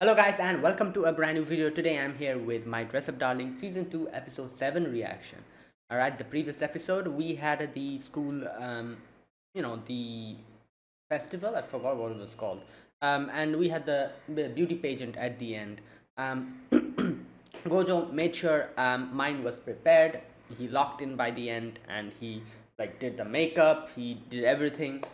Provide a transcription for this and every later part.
Hello guys and welcome to a brand new video. Today I'm here with my Dress Up Darling Season 2 Episode 7 reaction. Alright, the previous episode we had the school, the festival, I forgot what it was called. And we had the beauty pageant at the end. Gojo made sure mine was prepared. He locked in by the end and he like did the makeup, he did everything,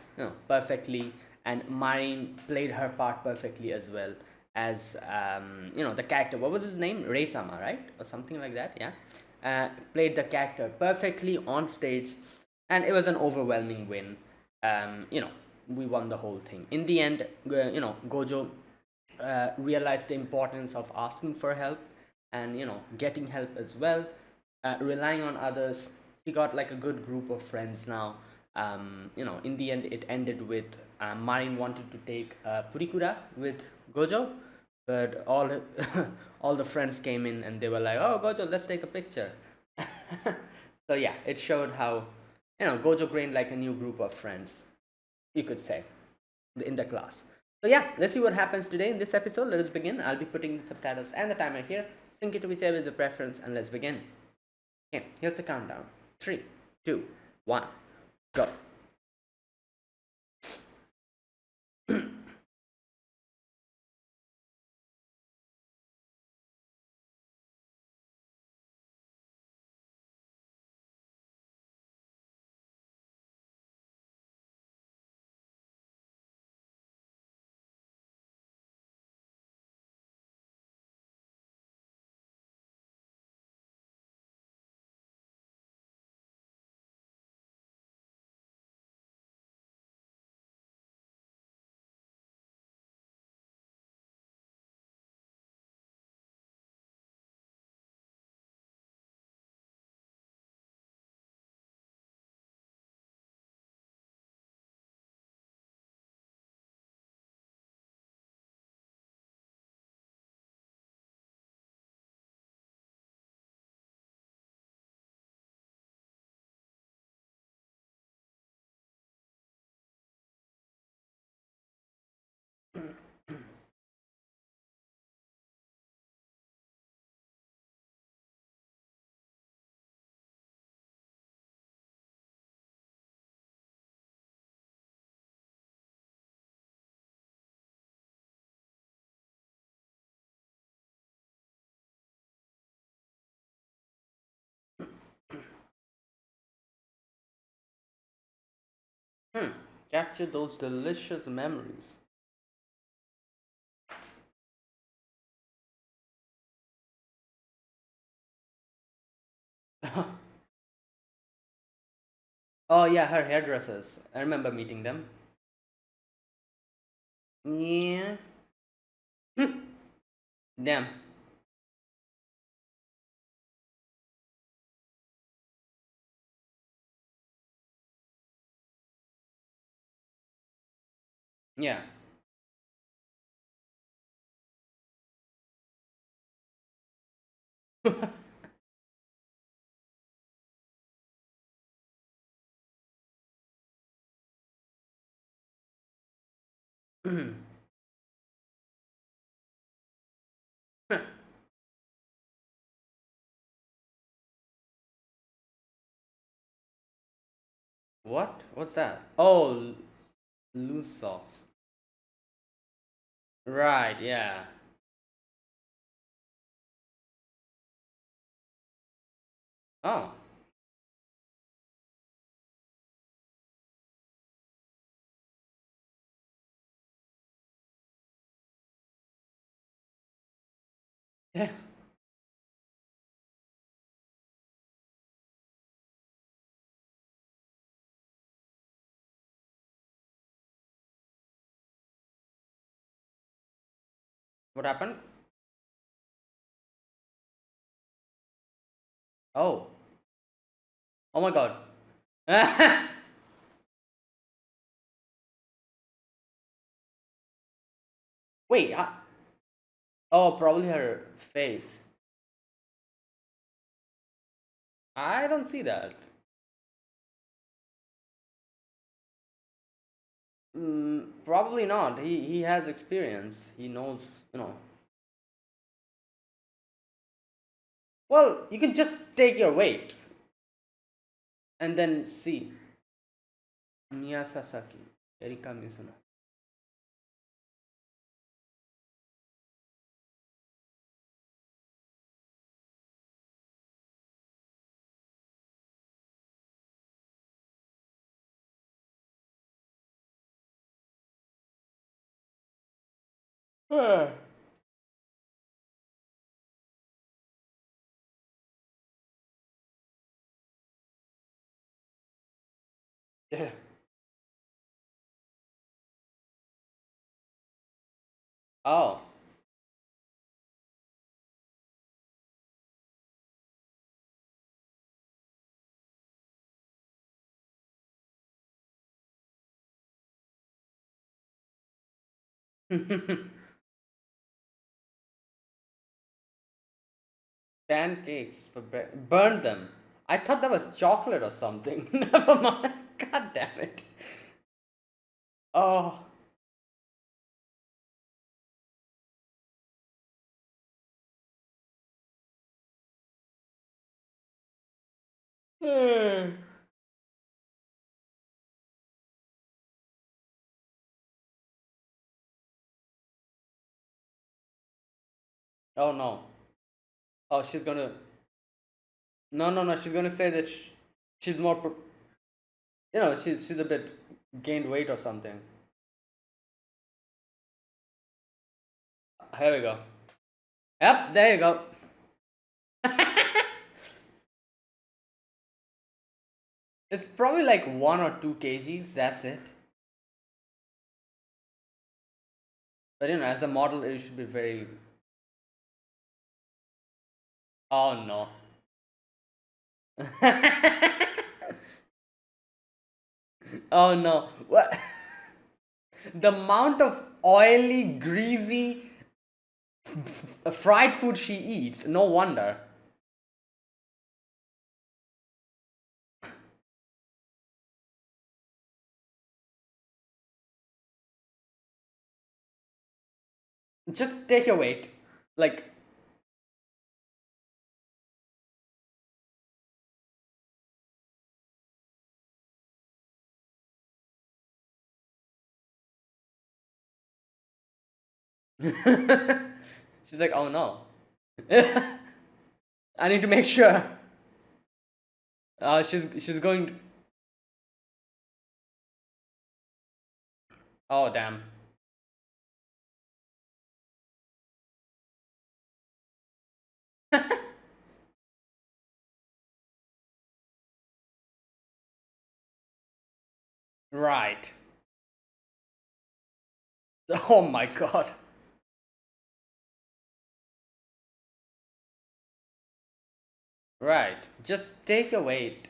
perfectly, and mine played her part perfectly as well as the character. What was his name? Reisama, right? Or something like that, yeah. Played the character perfectly on stage, and it was an overwhelming win. We won the whole thing. In the end, Gojo realized the importance of asking for help and getting help as well, relying on others. He got like a good group of friends now. In the end it ended with Marin wanted to take Purikura with Gojo, but all all the friends came in and they were like, oh Gojo, let's take a picture. So yeah, it showed how Gojo gained like a new group of friends, you could say, in the class. So yeah, let's see what happens today in this episode. Let us begin. I'll be putting the subtitles and the timer here. Sync it to whichever is your preference, and let's begin. Okay, here's the countdown. 3, 2, 1, go. Hmm. Capture those delicious memories. Oh yeah, her hairdressers. I remember meeting them. Yeah. Damn. Yeah. What? What's that? Oh, loose sauce. Right, yeah. Oh. Yeah. What happened? Oh. Oh my god. Wait. Oh, probably her face. I don't see that. Probably not. He has experience. He knows. Well, you can just take your weight and then see. Mia Sasaki, Erika Mizuno. Yeah. Oh. Pancakes for burn them. I thought that was chocolate or something. Never mind. God damn it. Oh. Oh no. Oh, she's gonna. No, no, no. She's gonna say that she's more. She's a bit gained weight or something. Here we go. Yep, there you go. It's probably like 1 or 2 kgs. That's it. But as a model, it should be very. Oh no. Oh no. What? The amount of oily, greasy, fried food she eats. No wonder. Just take your weight. Like. She's like, oh no. I need to make sure. She's going. Oh damn. Right. Oh my god. Right. Just take your weight.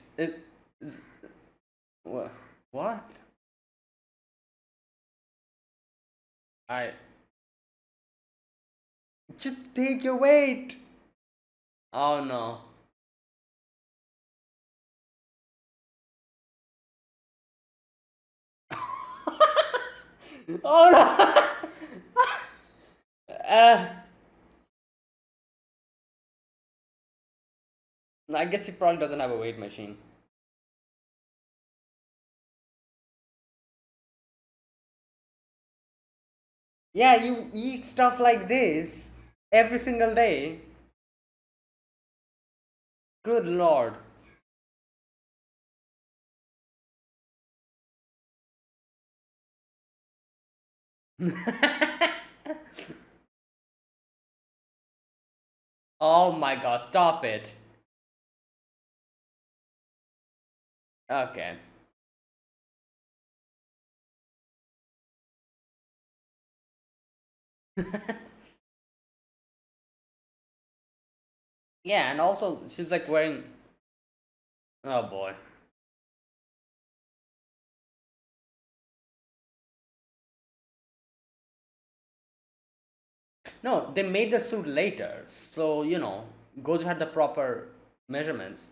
What? I. Just take your weight. Oh no. Oh no. uh, I guess she probably doesn't have a weight machine. Yeah, you eat stuff like this every single day. Good lord. Oh my god, stop it. Okay. Yeah, and also she's like wearing. Oh boy. No, they made the suit later, so Gojo had the proper measurements.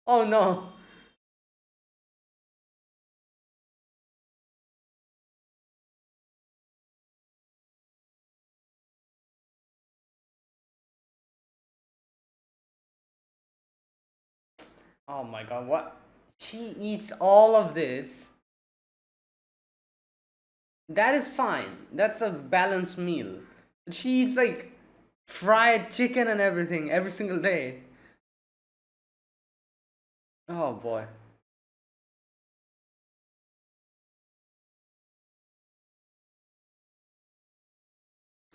Oh no. Oh my god, what? She eats all of this. That is fine. That's a balanced meal. She eats like fried chicken and everything every single day. Oh boy.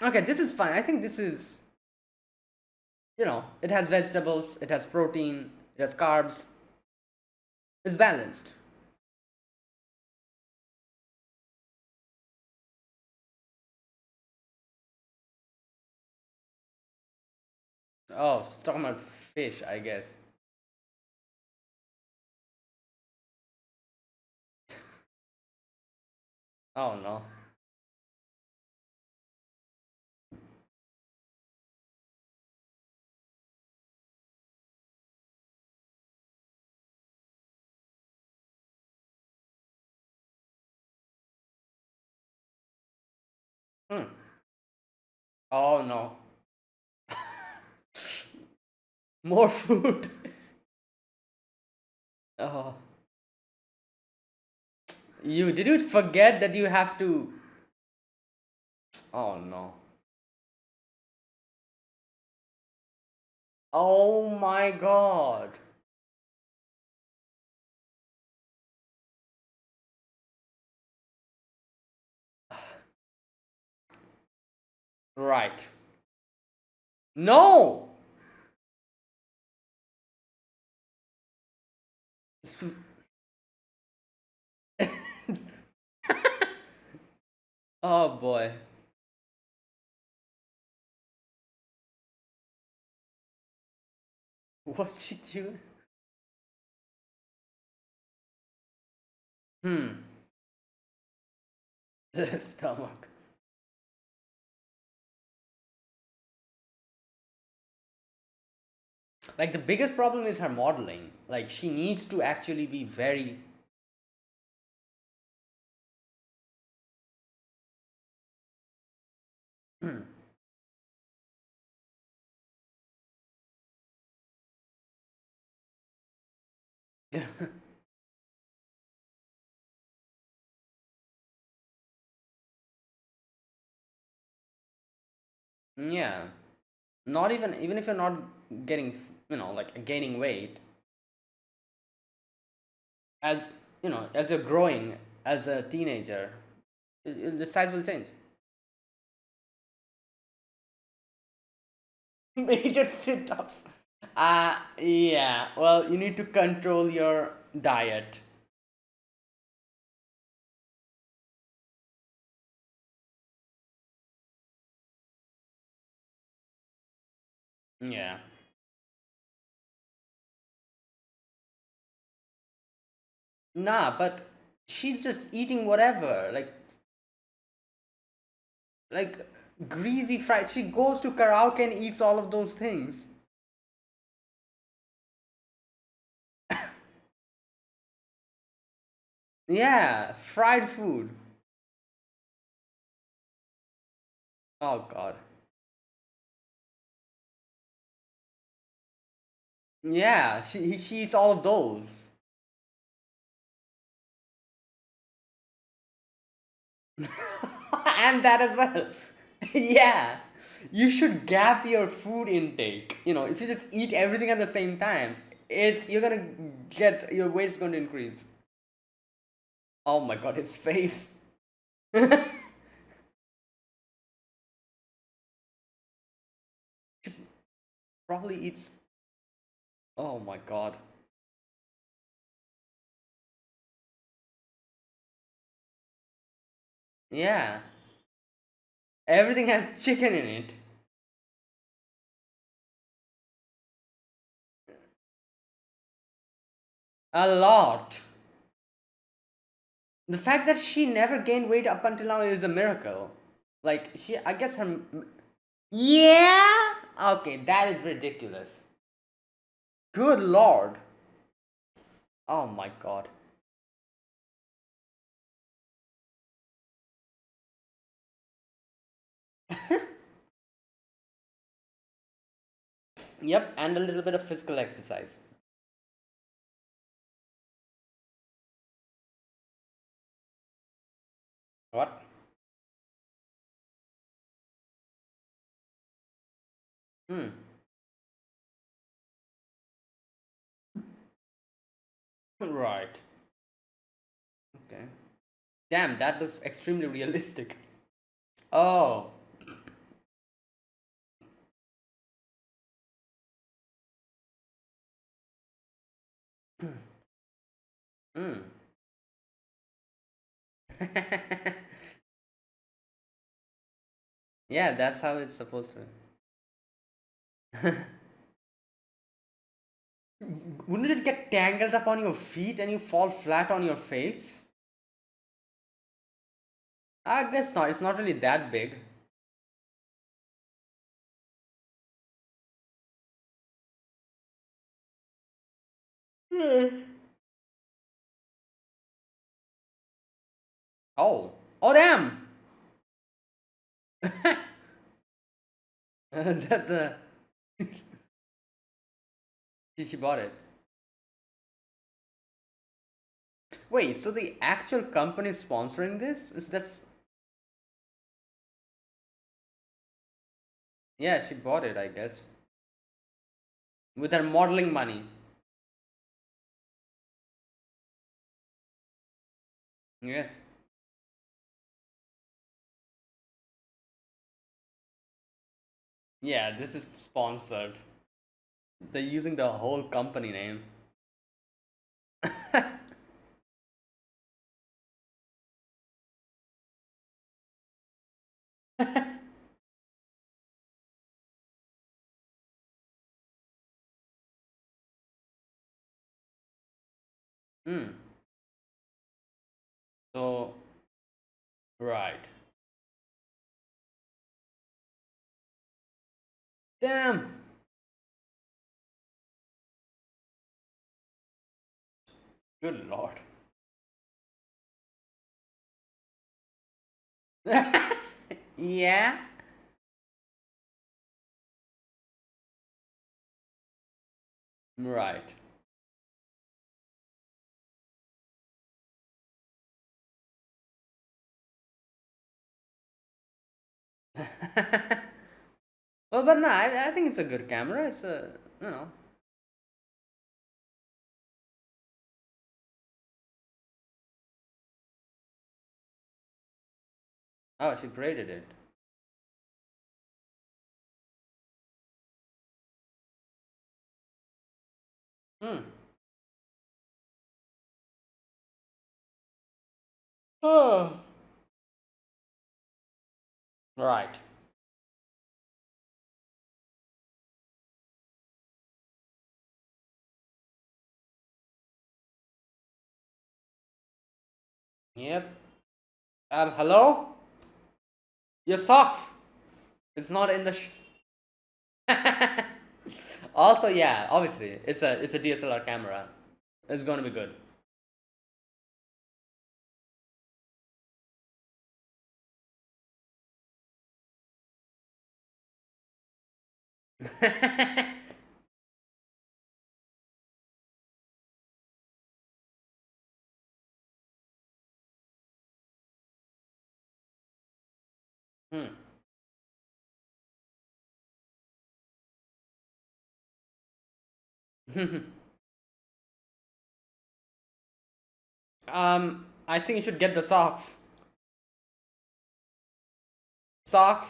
Okay, this is fine. I think this is, it has vegetables, it has protein, it has carbs. It's balanced. Oh, she's talking about fish, I guess. Oh no. Hmm. Oh no. More food. Oh. Did you forget that you have to? Oh no. Oh my god. Right. No. Oh boy. What's she doing? Hmm. Stomach. Like the biggest problem is her modeling. Like she needs to actually be very. Yeah. Not even if you're not getting, like gaining weight, as as you're growing as a teenager, the size will change. Major sit-ups. Yeah. Well, you need to control your diet. Yeah. Nah, but she's just eating whatever, like greasy fried. She goes to karaoke and eats all of those things. Yeah, fried food. Oh god. Yeah, she eats all of those. And that as well. Yeah. You should gap your food intake. If you just eat everything at the same time, it's you're gonna get your weight's going to increase. Oh my god, his face. Probably eats. Oh my god. Yeah. Everything has chicken in it. A lot. The fact that she never gained weight up until now is a miracle. Like I guess her. Yeah. Okay, that is ridiculous. Good lord. Oh my god. Yep, and a little bit of physical exercise. Hmm. Right. Okay. Damn, that looks extremely realistic. Oh. Hmm. Yeah, that's how it's supposed to. Wouldn't it get tangled up on your feet and you fall flat on your face? I guess not. It's not really that big. Hmm. Oh. Oh, damn! That's a. She bought it. Wait, so the actual company is sponsoring this? Is this? Yeah, she bought it, I guess, with her modeling money. Yes. Yeah, this is sponsored. They're using the whole company name. Hmm. So, right. Damn. Good lord. Yeah. Right. Well, but no, I think it's a good camera. It's a, you know. Oh, she graded it. Hmm. Oh. Right. Yep. Hello? Your socks. It's not in the. Also, yeah, obviously, it's a DSLR camera. It's gonna be good. Hmm. I think you should get the socks. Socks.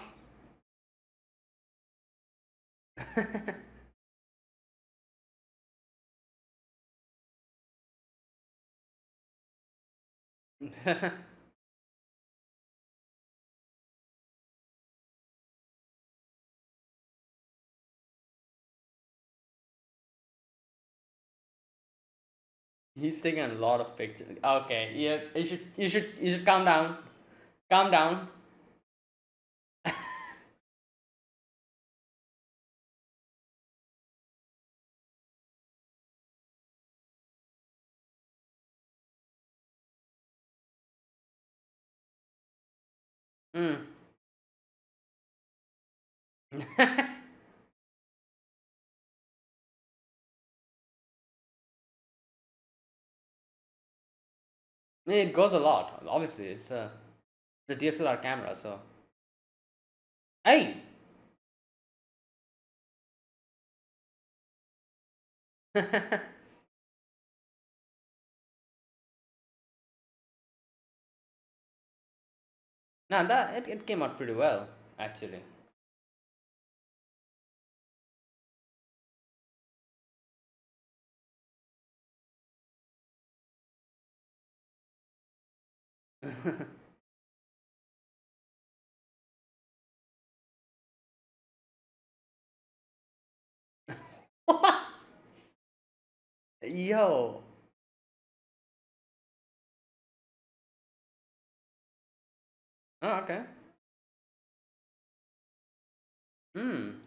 He's taking a lot of pictures. Okay, yeah, you should calm down. Calm down. Mm. It goes a lot. Obviously, it's the DSLR camera. So, hey, No, that it came out pretty well, actually. Yo. Oh, okay. Hmm.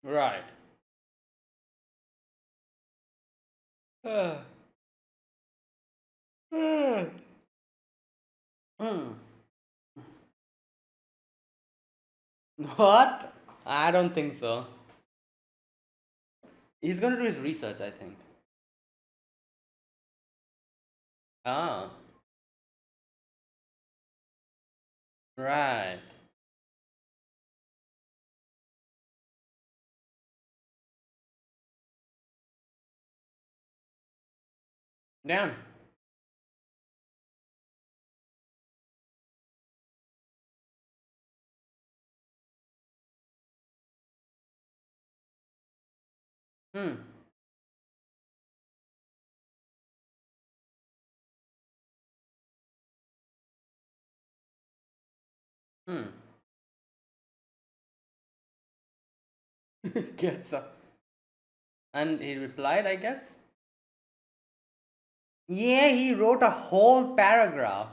Right. Hmm. What? I don't think so. He's gonna do his research, I think. Ah, right. Damn. Hmm. Hmm. Guess so. And he replied, I guess. Yeah, he wrote a whole paragraph.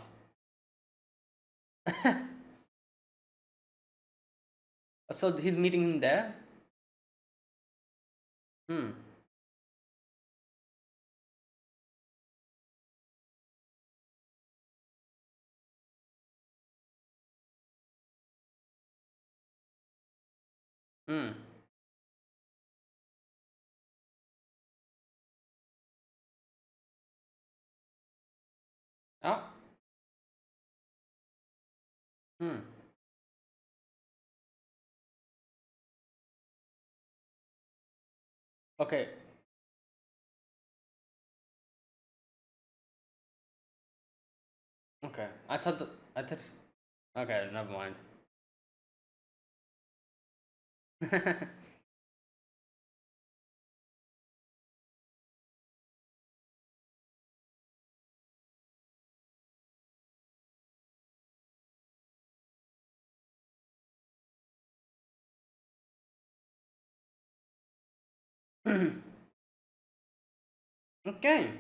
So he's meeting him there. Hmm. Hmm. Oh. Hmm. Okay. Okay. I thought. I thought. Okay. Never mind. Okay.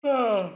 Oh.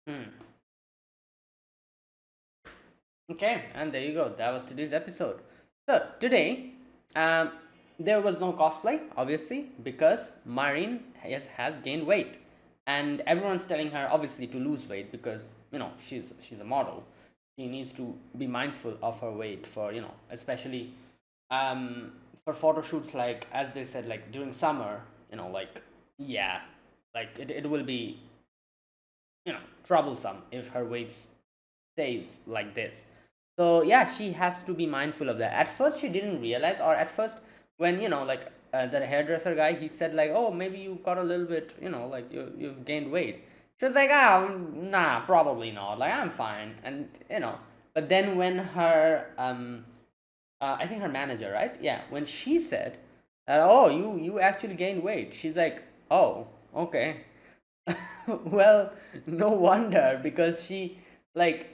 Hmm. Okay, and there you go. That was today's episode. So today, um, there was no cosplay, obviously, because Marin has gained weight, and everyone's telling her obviously to lose weight because she's a model. She needs to be mindful of her weight for especially um, for photo shoots, like as they said, like during summer. like, yeah, like it will be, troublesome if her weight stays like this. So yeah, she has to be mindful of that. At first she didn't realize, or at first when like the hairdresser guy, he said like, oh, maybe you got a little bit, like you've gained weight. She was like, ah, nah, probably not, like I'm fine. And but then when her I think her manager, right? Yeah, when she said that, oh, you actually gained weight, she's like, oh, okay. Well, no wonder, because they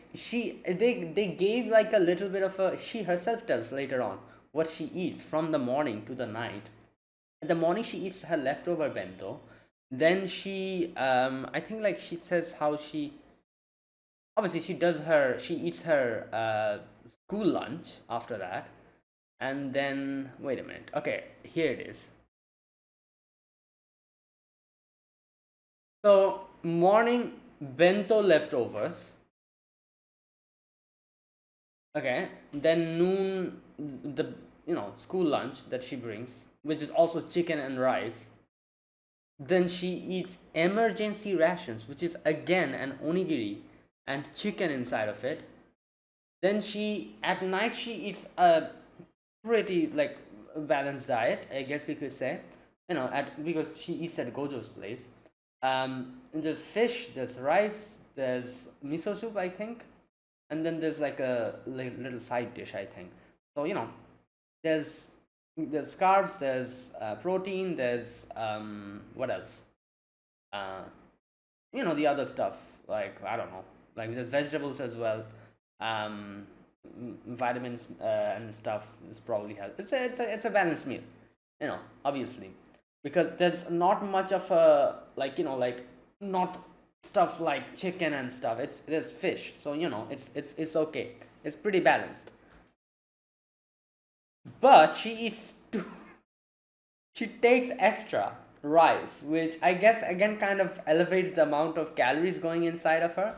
gave like a little bit of a, she herself tells later on what she eats from the morning to the night. In the morning she eats her leftover bento. Then she I think like she says how she, obviously she eats her school lunch after that. And then wait a minute, okay, here it is. So morning bento leftovers. Okay, then noon, the school lunch that she brings, which is also chicken and rice. Then she eats emergency rations, which is again an onigiri and chicken inside of it. Then she, at night, she eats a pretty like balanced diet, I guess you could say. At because she eats at Gojo's place. There's fish, there's rice, there's miso soup, I think, and then there's like a little side dish, I think. So there's carbs, there's protein, there's what else? Uh, the other stuff, like I don't know, like there's vegetables as well. Um, Vitamins and stuff is probably help. It's a balanced meal, obviously, because there's not much of a, like like, not stuff like chicken and stuff. There's fish, so it's okay. It's pretty balanced. But she eats too, she takes extra rice, which I guess again kind of elevates the amount of calories going inside of her.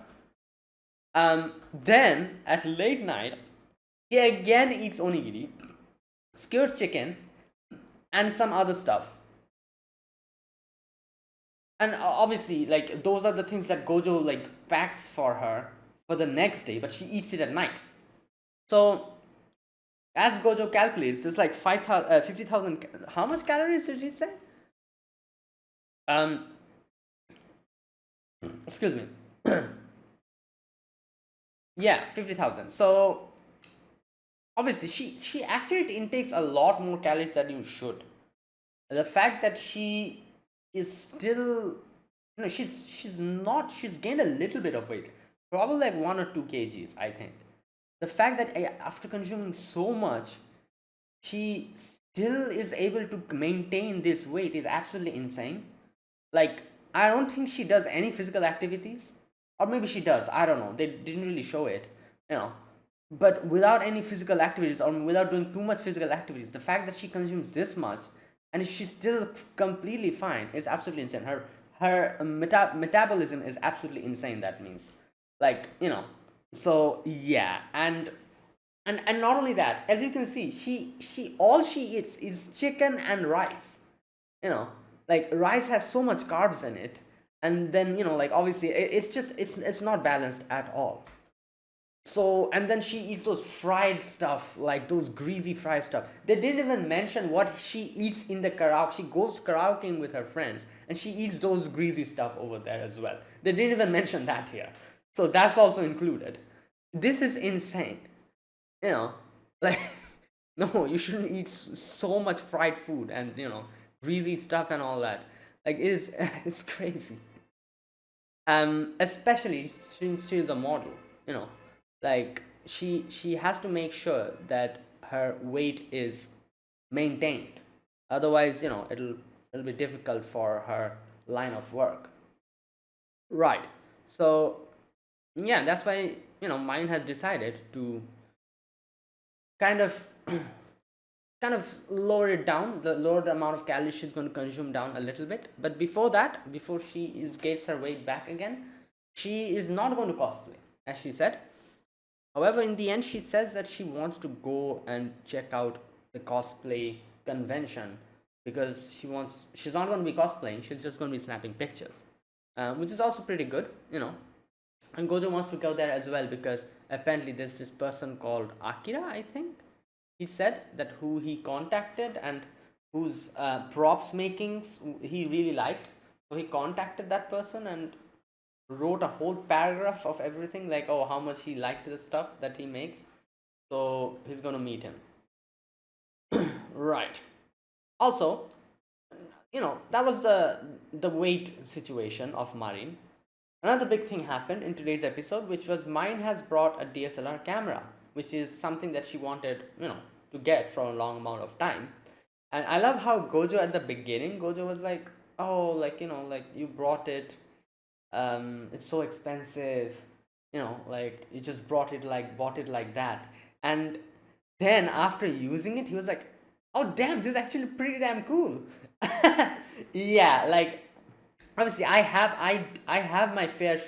Then at late night, he again eats onigiri, skewered chicken, and some other stuff. And obviously, like those are the things that Gojo like packs for her for the next day, but she eats it at night. So as Gojo calculates, it's like 50,000. How much calories did he say? Um, excuse me. Yeah, 50,000. So obviously, she actually intakes a lot more calories than you should. The fact that she is still, she's gained a little bit of weight, probably like 1 or 2 kgs, I think. The fact that after consuming so much, she still is able to maintain this weight is absolutely insane. Like, I don't think she does any physical activities, or maybe she does, I don't know, they didn't really show it, you know but without any physical activities, or without doing too much physical activities, the fact that she consumes this much and she's still completely fine is absolutely insane. Her metabolism is absolutely insane, that means, like, so yeah. And not only that, as you can see, she all she eats is chicken and rice. you know like, rice has so much carbs in it, and then, like, obviously it's just, it's not balanced at all. So, and then she eats those fried stuff, like those greasy fried stuff. They didn't even mention what she eats in the karaoke. She goes karaokeing with her friends and she eats those greasy stuff over there as well. They didn't even mention that here. So that's also included. This is insane. you know like, no, you shouldn't eat so much fried food and, greasy stuff and all that. Like, it is it's crazy. Especially since she's a model. you know like, she has to make sure that her weight is maintained. Otherwise, it'll be difficult for her line of work. Right. So yeah, that's why, mine has decided to kind of kind of lower the amount of calories she's going to consume down a little bit. But before that, before she gets her weight back again, she is not going to cosplay, as she said. However, in the end, she says that she wants to go and check out the cosplay convention because she's not going to be cosplaying, she's just going to be snapping pictures, which is also pretty good, and Gojo wants to go there as well because apparently there's this person called Akira, I think. He said that who he contacted and whose props makings he really liked. So he contacted that person and wrote a whole paragraph of everything, like, oh, how much he liked the stuff that he makes. So he's gonna meet him. Right. Also, that was the weight situation of Marin. Another big thing happened in today's episode, which was Marin has brought a DSLR camera, which is something that she wanted, to get for a long amount of time. And I love how Gojo at the beginning, Gojo was like, oh, like, like you brought it, it's so expensive, like you just bought it like that. And then after using it, he was like, oh damn, this is actually pretty damn cool. Yeah, like obviously I have my fair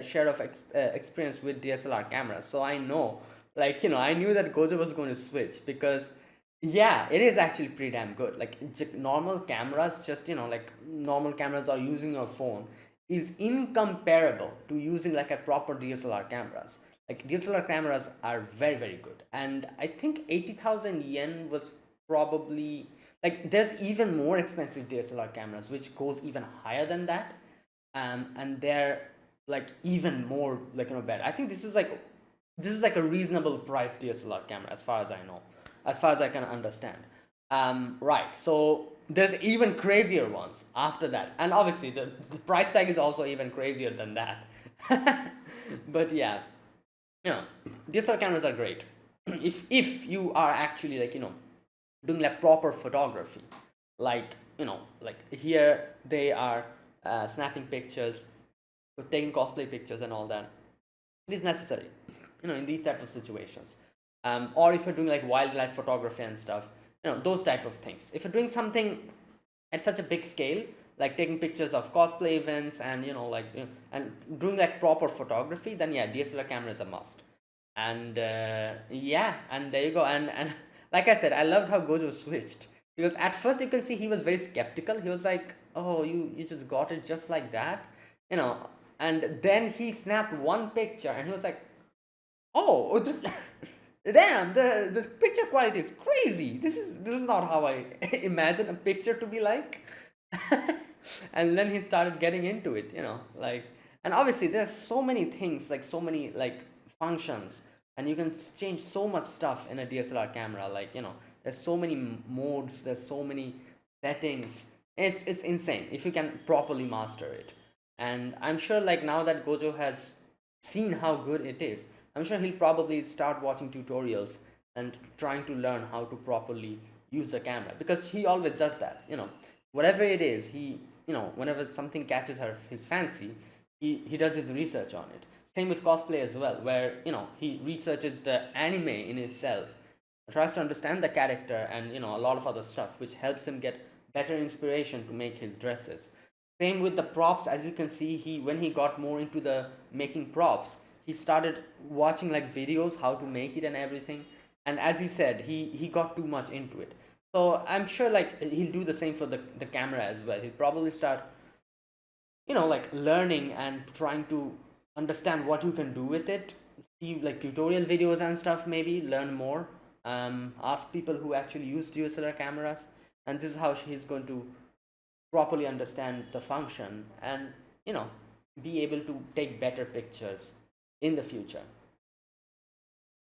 share of experience with DSLR cameras, so I know, like, I knew that Gojo was going to switch because yeah, it is actually pretty damn good. Like normal cameras, just like normal cameras or using your phone is incomparable to using like a proper DSLR cameras. Like DSLR cameras are very very good, and I think 80,000 yen was probably, like, there's even more expensive DSLR cameras which goes even higher than that, and they're like even more, like, better. I think this is like a reasonable price DSLR camera as far as I know, as far as I can understand. Right. So there's even crazier ones after that, and obviously the price tag is also even crazier than that. But yeah, you know, DSLR cameras are great if you are actually, like, doing like proper photography, like, like here they are snapping pictures, taking cosplay pictures and all that. It is necessary, in these type of situations. Or if you're doing like wildlife photography and stuff, those type of things. If you're doing something at such a big scale, like taking pictures of cosplay events and, and doing like proper photography, then yeah, DSLR camera is a must. And yeah, and there you go. And like I said, I loved how Gojo switched, because at first you can see he was very skeptical. He was like, oh, you just got it just like that, you know and then he snapped one picture and he was like, oh, damn, the picture quality is crazy. This is not how I imagine a picture to be like. And then he started getting into it, like, and obviously there's so many things, like so many like functions, and you can change so much stuff in a DSLR camera, like, there's so many modes, there's so many settings. It's insane if you can properly master it. And I'm sure, like, now that Gojo has seen how good it is, I'm sure he'll probably start watching tutorials and trying to learn how to properly use the camera, because he always does that. Whatever it is, whenever something catches his fancy, he does his research on it. Same with cosplay as well, where he researches the anime in itself, tries to understand the character, and a lot of other stuff, which helps him get better inspiration to make his dresses. Same with the props. As you can see, when he got more into the making props, he started watching like videos how to make it and everything. And as he said, he got too much into it. So I'm sure, like, he'll do the same for the camera as well. He'll probably start, like, learning and trying to understand what you can do with it. See like tutorial videos and stuff, maybe learn more. Ask people who actually use DSLR cameras, and this is how he's going to properly understand the function and, be able to take better pictures in the future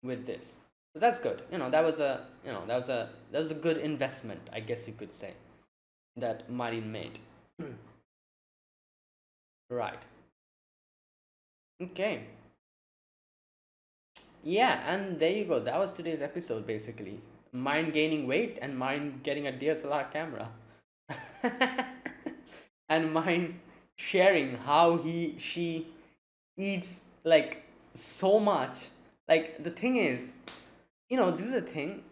with this. So that's good. That was a good investment, I guess you could say, that Marin made. Right. Okay. Yeah, and there you go. That was today's episode, basically. Marin gaining weight and Marin getting a DSLR camera. And mine sharing how she eats like so much. Like, the thing is, this is a thing,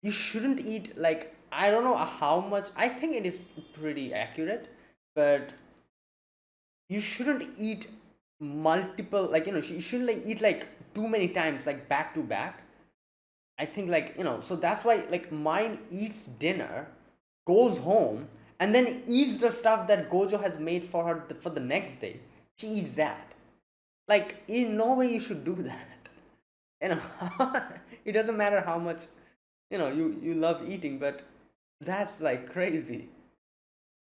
you shouldn't eat, like, I don't know how much. I think it is pretty accurate, but you shouldn't eat multiple, like, you shouldn't like eat like too many times, like back to back. I think, like, so that's why, like, mine eats dinner goes home and then eats the stuff that Gojo has made for her for the next day. She eats that. Like, in no way you should do that. You know, it doesn't matter how much, you love eating, but that's like crazy.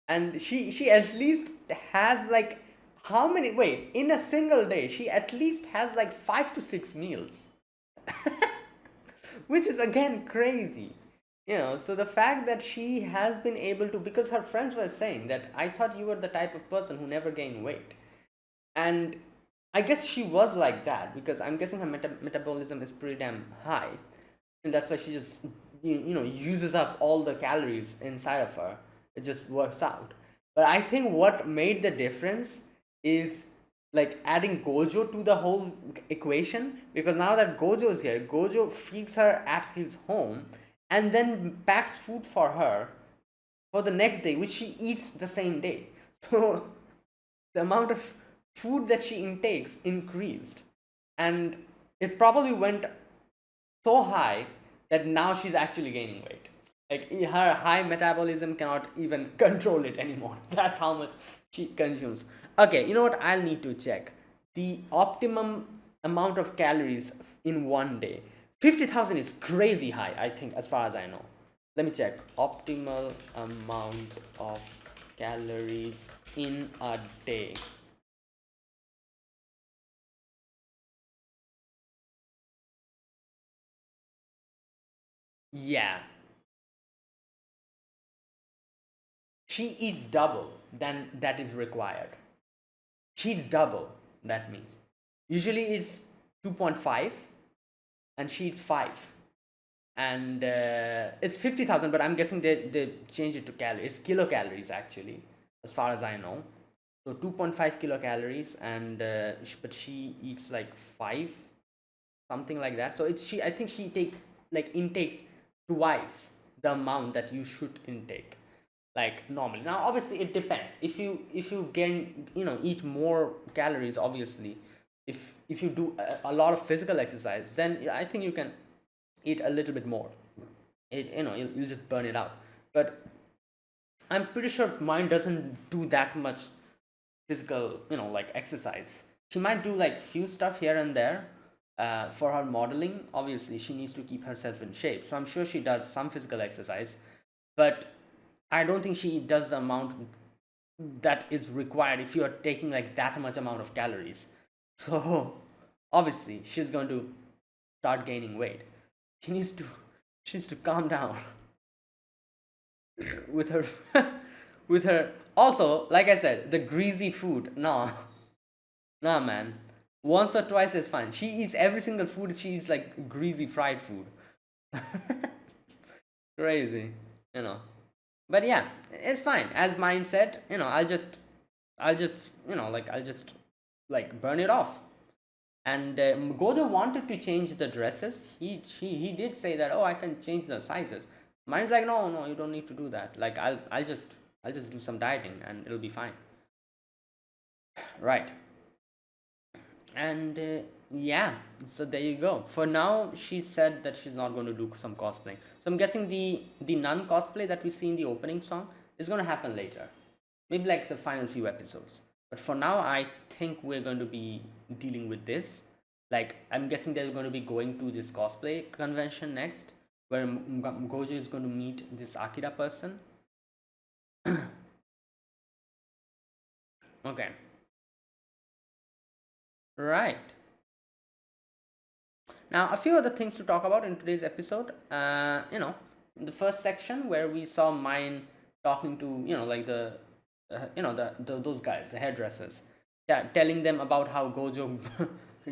And she at least has like, how many, wait, in a single day she at least has like 5 to 6 meals, which is again crazy. So the fact that she has been able to, because her friends were saying that I thought you were the type of person who never gained weight, and I guess she was like that, because I'm guessing her metabolism is pretty damn high, and that's why she just uses up all the calories inside of her. It just works out. But I think what made the difference is like adding Gojo to the whole equation, because now that Gojo is here, Gojo feeds her at his home and then packs food for her for the next day, which she eats the same day. So the amount of food that she intakes increased, and it probably went so high that now she's actually gaining weight. Like, her high metabolism cannot even control it anymore. That's how much she consumes. Okay, you know what? I'll need to check the optimum amount of calories in one day. 50,000 is crazy high, I think, as far as I know. Let me check. Optimal amount of calories in a day. Yeah, she eats double than that is required. She eats double, that means. Usually it's 2.5 and she eats 5. And it's 50,000, but I'm guessing they changed it to calories. It's kilocalories, actually, as far as I know. So 2.5 kilocalories, and but she eats like 5, something like that. So I think she takes, like, intakes twice the amount that you should intake, like, normally. Now obviously it depends. If you gain, eat more calories, obviously, if you do a lot of physical exercise, then I think you can eat a little bit more. You'll just burn it out. But I'm pretty sure mine doesn't do that much physical, like, exercise. She might do like few stuff here and there. For her modeling, obviously she needs to keep herself in shape, so I'm sure she does some physical exercise, but I don't think she does the amount that is required if you are taking like that much amount of calories. So obviously she's going to start gaining weight. She needs to she needs to calm down with her with her. Also, like I said, the greasy food. No, nah, man. Once or twice is fine. She eats every single food. She eats like greasy fried food. Crazy, you know. But yeah, it's fine. As mine said, I'll just like burn it off. And Gojo wanted to change the dresses. He did say that, oh, I can change the sizes. Mine's like, no, no, you don't need to do that. Like, I'll just do some dieting and it'll be fine. Right. And yeah, so there you go. For now, she said that she's not going to do some cosplaying. So I'm guessing the nun cosplay that we see in the opening song is going to happen later, maybe like the final few episodes. But for now, I think we're going to be dealing with this. Like, I'm guessing they're going to be going to this cosplay convention next, where Gojo is going to meet this Akira person. Okay, right. Now, a few other things to talk about in today's episode. The first section where we saw Mine talking to, like those guys, the hairdressers. Yeah, telling them about how Gojo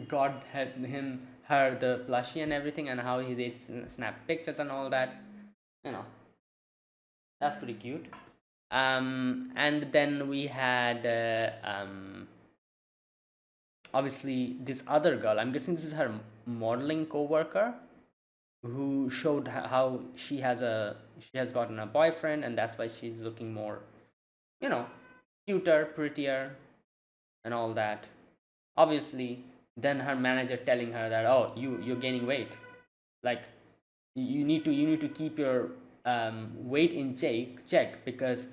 got her the plushie and everything, and how they snap pictures and all that. You know, that's pretty cute. And then we had obviously this other girl. I'm guessing this is her modeling co-worker, who showed how she has gotten a boyfriend, and that's why she's looking more, you know cuter, prettier, and all that. Obviously, then her manager telling her that, oh, you're gaining weight, like, you need to keep your weight in check, because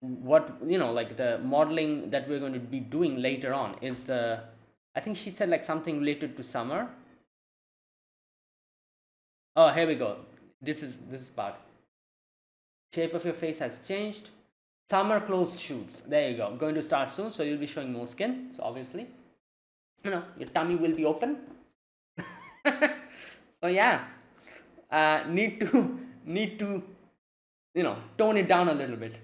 what, like the modeling that we're going to be doing later on is the, I think she said like something related to summer. Oh, here we go. This is part. Shape of your face has changed. Summer clothes shoots. There you go. Going to start soon, so you'll be showing more skin. So obviously, your tummy will be open. So yeah, need to tone it down a little bit.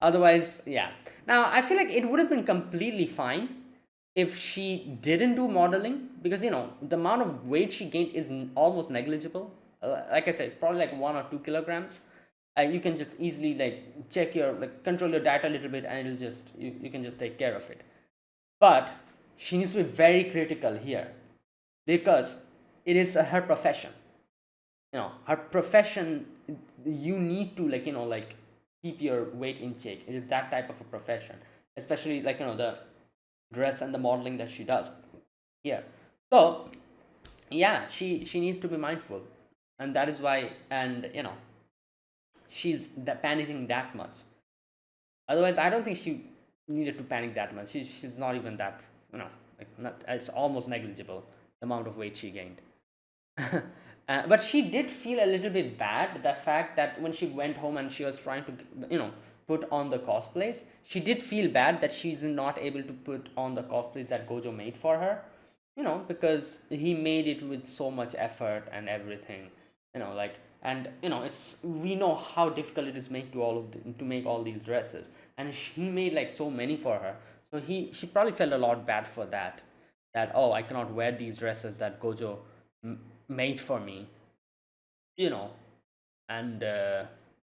Otherwise, yeah. Now I feel like it would have been completely fine if she didn't do modeling, because the amount of weight she gained is almost negligible. Like I said, it's probably like 1 or 2 kilograms. You can just easily like check your, like, control your diet a little bit, and it'll just, you can just take care of it. But she needs to be very critical here, because it is her profession. Her profession, you need to, like keep your weight in check. It is that type of a profession, especially like the dress and the modeling that she does here. So yeah, she needs to be mindful, and that is why, and she's panicking that much. Otherwise, I don't think she needed to panic that much. She's not even that, like, not, it's almost negligible the amount of weight she gained. But she did feel a little bit bad, the fact that when she went home and she was trying to put on the cosplays, she did feel bad that she's not able to put on the cosplays that Gojo made for her, because he made it with so much effort and everything, like, and it's, we know how difficult it is make to to make all these dresses, and he made like so many for her. So she probably felt a lot bad for that, oh, I cannot wear these dresses that Gojo made for me, you know and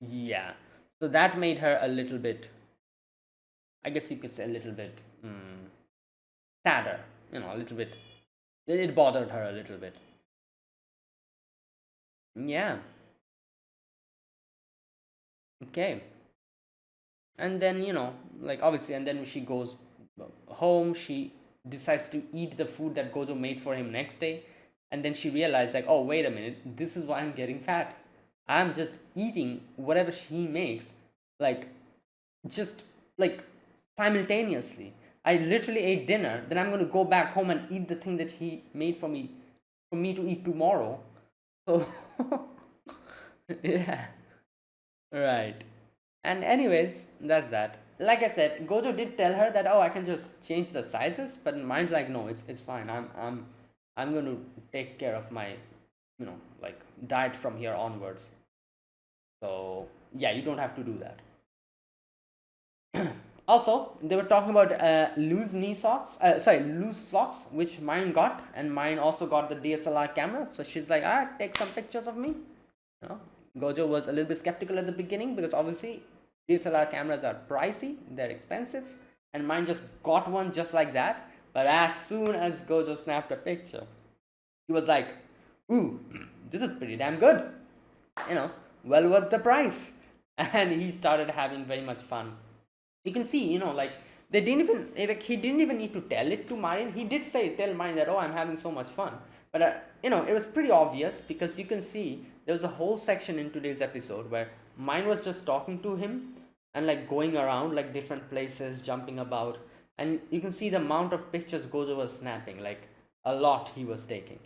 yeah, so that made her a little bit, I guess you could say, a little bit sadder, a little bit, it bothered her a little bit. Yeah. Okay. And then, like, obviously, and then she goes home, she decides to eat the food that Gojo made for him next day, and then she realized, like, oh, wait a minute, this is why I'm getting fat. I'm just eating whatever he makes, like, just like simultaneously. I literally ate dinner, then I'm going to go back home and eat the thing that he made for me to eat tomorrow. So yeah, right. And anyways, that's that. Like I said, Gojo did tell her that, oh, I can just change the sizes, but mine's like, no, it's fine. I'm going to take care of my, like, diet from here onwards. So yeah, you don't have to do that. Also, they were talking about loose socks, which mine got, and mine also got the DSLR camera. So she's like, ah, take some pictures of me. You know, Gojo was a little bit skeptical at the beginning, because obviously DSLR cameras are pricey, they're expensive, and mine just got one just like that. But as soon as Gojo snapped a picture, he was like, ooh, this is pretty damn good. Well worth the price. And he started having very much fun. You can see, like, they didn't even, like, he didn't even need to tell it to Marin. He did tell Marin that, oh, I'm having so much fun. But, it was pretty obvious, because you can see there was a whole section in today's episode where Marin was just talking to him and, like, going around, like, different places, jumping about. And you can see the amount of pictures Gojo was snapping, like, a lot he was taking.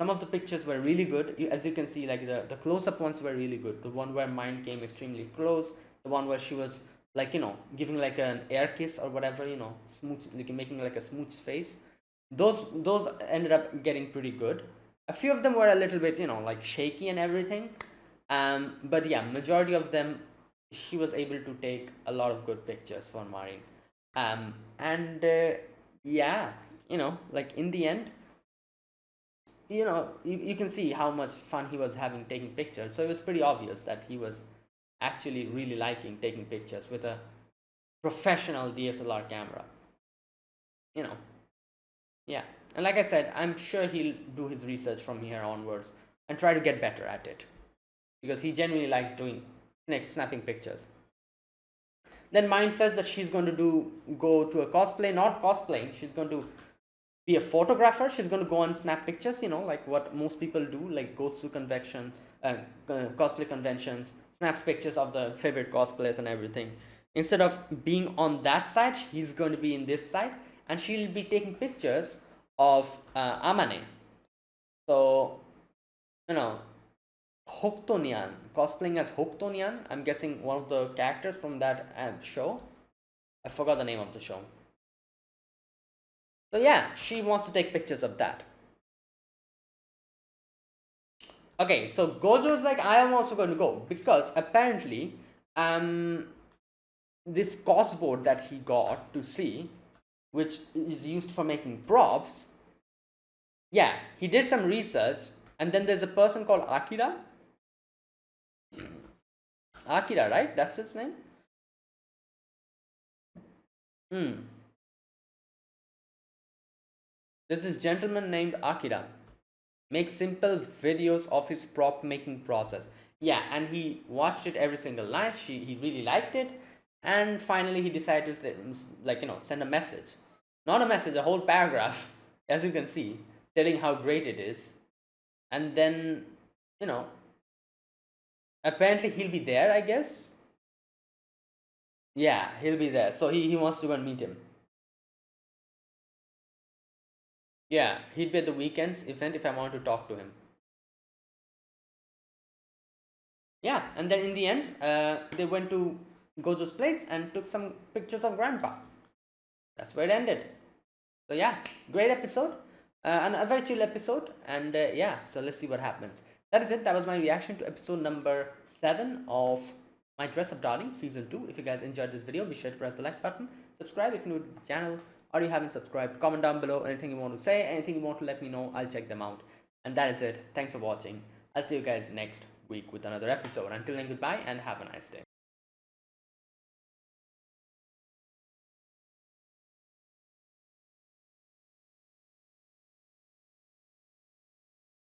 Some of the pictures were really good. As you can see, like, the close-up ones were really good. The one where Marin came extremely close, the one where she was, like, giving like an air kiss or whatever, smooth, like making like a smooth face. Those ended up getting pretty good. A few of them were a little bit, like, shaky and everything. But yeah, majority of them, she was able to take a lot of good pictures for Marin. And yeah, like, in the end, you can see how much fun he was having taking pictures. So it was pretty obvious that he was actually really liking taking pictures with a professional DSLR camera. Yeah. And like I said, I'm sure he'll do his research from here onwards and try to get better at it, because he genuinely likes doing snapping pictures. Then Mind says that she's going to go to a cosplay, not cosplaying. She's going to be a photographer. She's going to go and snap pictures, like what most people do, like go to cosplay conventions, snaps pictures of the favorite cosplayers and everything. Instead of being on that side, he's going to be in this side, and she'll be taking pictures of Amane. So, you know, Hoktonian, cosplaying as Hoktonian. I'm guessing one of the characters from that show. I forgot the name of the show. So yeah, she wants to take pictures of that. Okay, so Gojo's like, I am also going to go because apparently, this cosboard that he got to see, which is used for making props. Yeah, he did some research, and then there's a person called Akira. Akira, right? That's his name. There's this gentleman named Akira. Makes simple videos of his prop making process. Yeah, and he watched it every single night. He really liked it, and finally he decided to send a message, not a message, a whole paragraph, as you can see, telling how great it is, and then you know apparently he'll be there, I guess. Yeah, he'll be there. So he wants to go and meet him. Yeah, he'd be at the weekends event if I want to talk to him. Yeah, and then in the end, they went to Gojo's place and took some pictures of Grandpa. That's where it ended. So yeah, great episode, and a very chill episode. And yeah, so let's see what happens. That is it. That was my reaction to episode number 7 of My Dress Up Darling season 2. If you guys enjoyed this video, be sure to press the like button, subscribe if you're new to the channel, or you haven't subscribed. Comment down below anything you want to say, anything you want to let me know. I'll check them out. And that is it. Thanks for watching. I'll see you guys next week with another episode. Until then, goodbye and have a nice day.